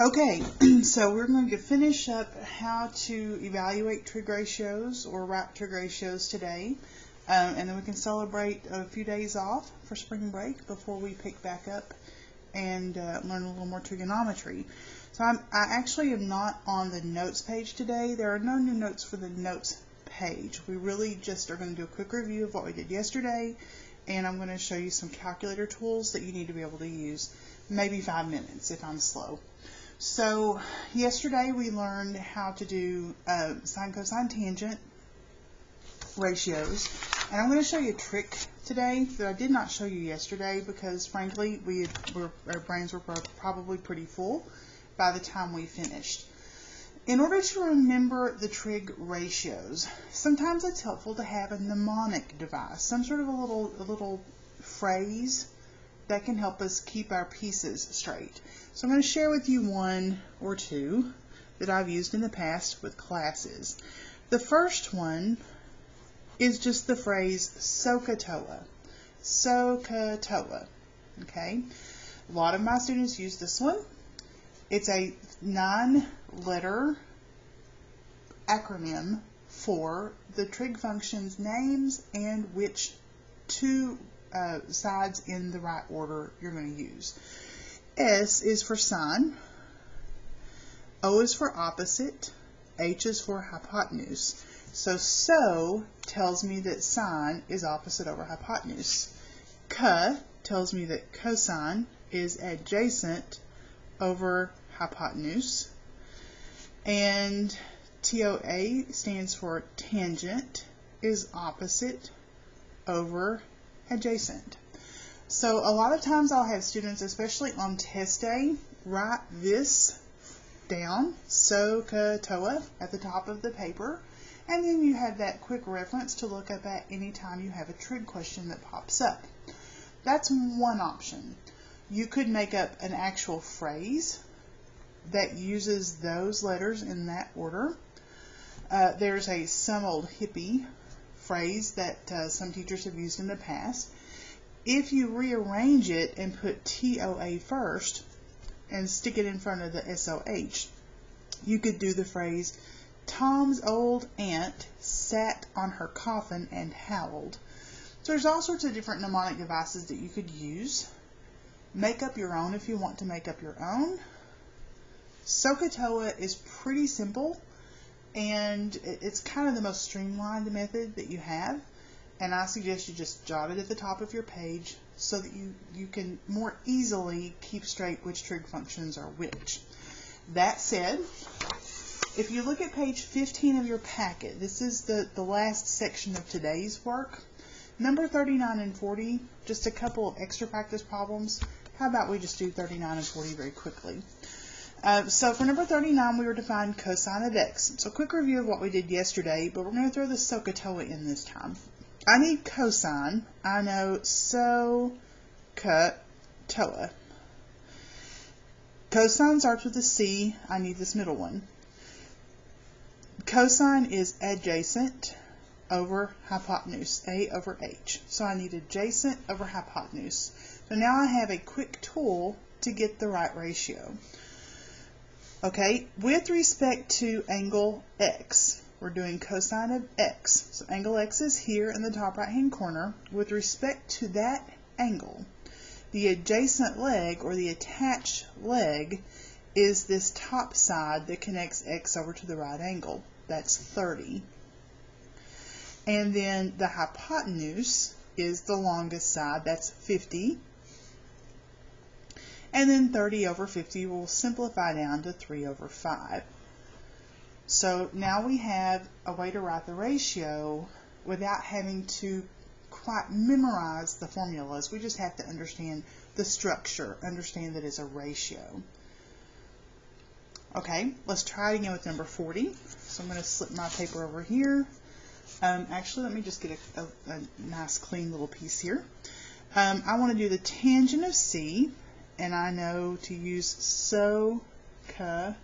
Okay, so we're going to finish up how to evaluate trig ratios or write trig ratios today. And then we can celebrate a few days off for spring break before we pick back up and learn a little more trigonometry. So I actually am not on the notes page today. There are no new notes for the notes page. We really just are going to do a quick review of what we did yesterday, and I'm going to show you some calculator tools that you need to be able to use, maybe 5 minutes if I'm slow. So yesterday we learned how to do sine, cosine, tangent ratios, and I'm going to show you a trick today that I did not show you yesterday because frankly our brains were probably pretty full by the time we finished. In order to remember the trig ratios, sometimes it's helpful to have a mnemonic device, some sort of a little phrase that can help us keep our pieces straight. So I'm going to share with you one or two that I've used in the past with classes. The first one is just the phrase SOHCAHTOA. SOHCAHTOA. Okay? A lot of my students use this one. It's a 9-letter acronym for the trig function's names and which two sides in the right order you're going to use. S is for sine, O is for opposite, H is for hypotenuse. So tells me that sine is opposite over hypotenuse. C tells me that cosine is adjacent over hypotenuse. And TOA stands for tangent is opposite over adjacent. So a lot of times I'll have students, especially on test day, write this down, SOHCAHTOA, at the top of the paper, and then you have that quick reference to look up at any time you have a trig question that pops up. That's one option. You could make up an actual phrase that uses those letters in that order. There's a some old hippie phrase that some teachers have used in the past. If you rearrange it and put TOA first and stick it in front of the SOH, you could do the phrase, Tom's old aunt sat on her coffin and howled. So there's all sorts of different mnemonic devices that you could use. Make up your own if you want to make up your own. SOHCAHTOA is pretty simple, and it's kind of the most streamlined method that you have. And I suggest you just jot it at the top of your page so that you can more easily keep straight which trig functions are which. That said, if you look at page 15 of your packet, this is the last section of today's work. Number 39 and 40, just a couple of extra practice problems. How about we just do 39 and 40 very quickly? So for number 39, we were to find cosine of x. So a quick review of what we did yesterday, but we're going to throw the SOHCAHTOA in this time. I need cosine. I know SOHCAHTOA. Cosine starts with a C. I need this middle one. Cosine is adjacent over hypotenuse, A over H. So I need adjacent over hypotenuse. So now I have a quick tool to get the right ratio. Okay, with respect to angle X, we're doing cosine of X. So angle X is here in the top right hand corner. With respect to that angle, the adjacent leg or the attached leg is this top side that connects X over to the right angle. That's 30. And then the hypotenuse is the longest side. That's 50. And then 30 over 50 will simplify down to 3 over 5. So now we have a way to write the ratio without having to quite memorize the formulas. We just have to understand the structure, understand that it's a ratio. Okay, let's try it again with number 40. So I'm going to slip my paper over here. Actually, let me just get a nice clean little piece here. I want to do the tangent of C, and I know to use SOHCAHTOA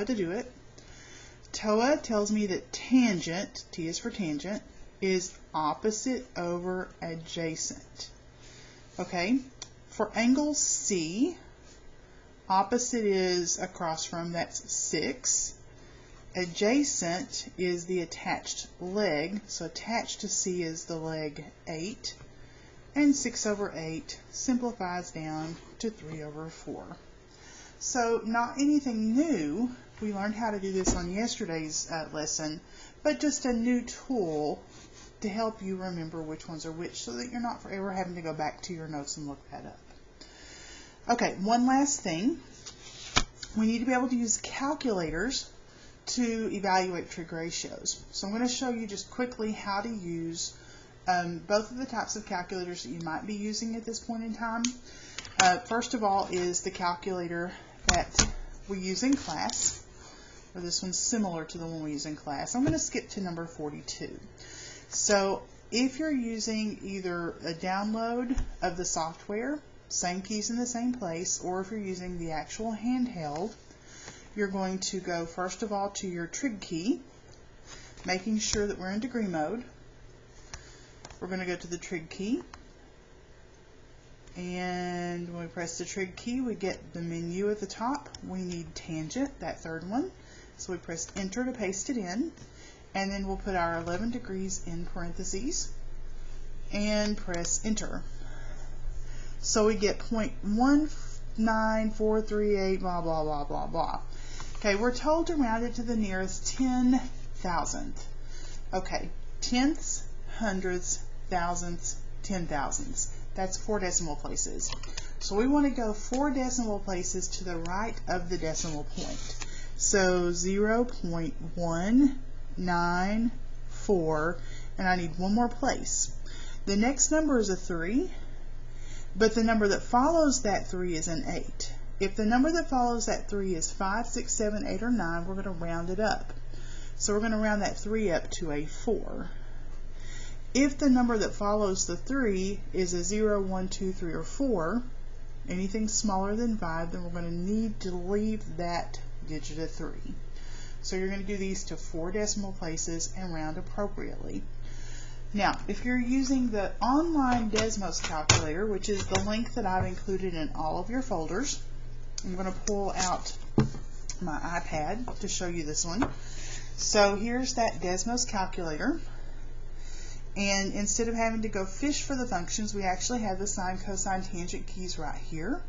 to do it. TOA tells me that tangent, T is for tangent, is opposite over adjacent. Okay, for angle C, Opposite is across from, that's 6. Adjacent is the attached leg, so attached to C is the leg 8. And 6 over 8 simplifies down to 3 over 4. So not anything new. We learned how to do this on yesterday's lesson, but just a new tool to help you remember which ones are which so that you're not forever having to go back to your notes and look that up. Okay, one last thing. We need to be able to use calculators to evaluate trig ratios. So I'm going to show you just quickly how to use both of the types of calculators that you might be using at this point in time. First of all is the calculator that we use in class. Or this one's similar to the one we use in class. I'm going to skip to number 42. So if you're using either a download of the software, same keys in the same place, or if you're using the actual handheld, you're going to go first of all to your trig key, making sure that we're in degree mode. We're going to go to the trig key, and when we press the trig key, we get the menu at the top. We need tangent, that third one. So we press enter to paste it in, and then we'll put our 11 degrees in parentheses and press enter. So we get 0.19438 blah blah blah blah blah. Okay, we're told to round it to the nearest 10,000th. Okay, tenths, hundredths, thousandths, 10,000ths. That's 4 decimal places. So we want to go 4 decimal places to the right of the decimal point. So 0.194, and I need one more place. The next number is a 3, but the number that follows that 3 is an 8. If the number that follows that 3 is 5, 6, 7, 8, or 9, we're going to round it up. So we're going to round that 3 up to a 4. If the number that follows the 3 is a 0, 1, 2, 3, or 4, anything smaller than 5, then we're going to need to leave that digit of 3. So you're going to do these to 4 decimal places and round appropriately. Now, if you're using the online Desmos calculator, which is the link that I've included in all of your folders, I'm going to pull out my iPad to show you this one. So here's that Desmos calculator. And instead of having to go fish for the functions, we actually have the sine, cosine, tangent keys right here.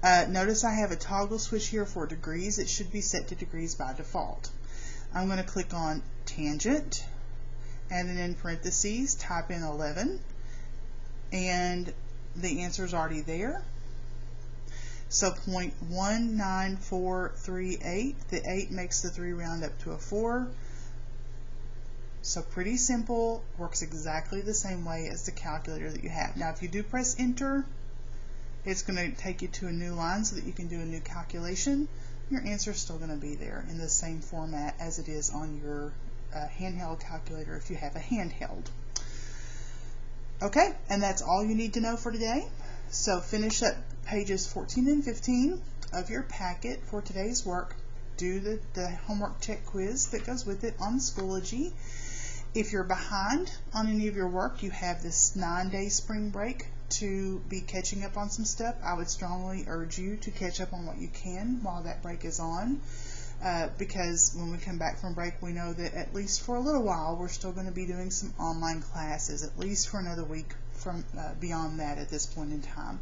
Notice I have a toggle switch here for degrees. It should be set to degrees by default. I'm going to click on tangent, and then in parentheses type in 11, and the answer is already there. So 0.19438, the 8 makes the 3 round up to a 4. So pretty simple, works exactly the same way as the calculator that you have. Now if you do press enter, it's going to take you to a new line so that you can do a new calculation. Your answer is still going to be there in the same format as it is on your handheld calculator if you have a handheld. Okay, and that's all you need to know for today. So finish up pages 14 and 15 of your packet for today's work. Do the homework check quiz that goes with it on Schoology. If you're behind on any of your work, you have this 9-day spring break to be catching up on some stuff. I would strongly urge you to catch up on what you can while that break is on, because when we come back from break, we know that at least for a little while, we're still going to be doing some online classes, at least for another week from beyond that at this point in time.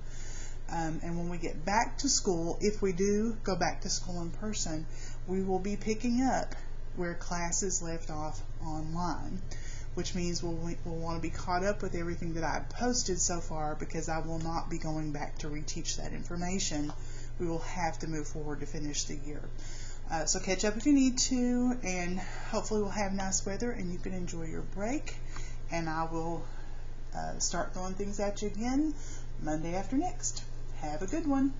And when we get back to school, if we do go back to school in person, we will be picking up where classes left off online, which means we'll want to be caught up with everything that I've posted so far, because I will not be going back to reteach that information. We will have to move forward to finish the year. So catch up if you need to, and hopefully we'll have nice weather and you can enjoy your break, and I will start throwing things at you again Monday after next. Have a good one.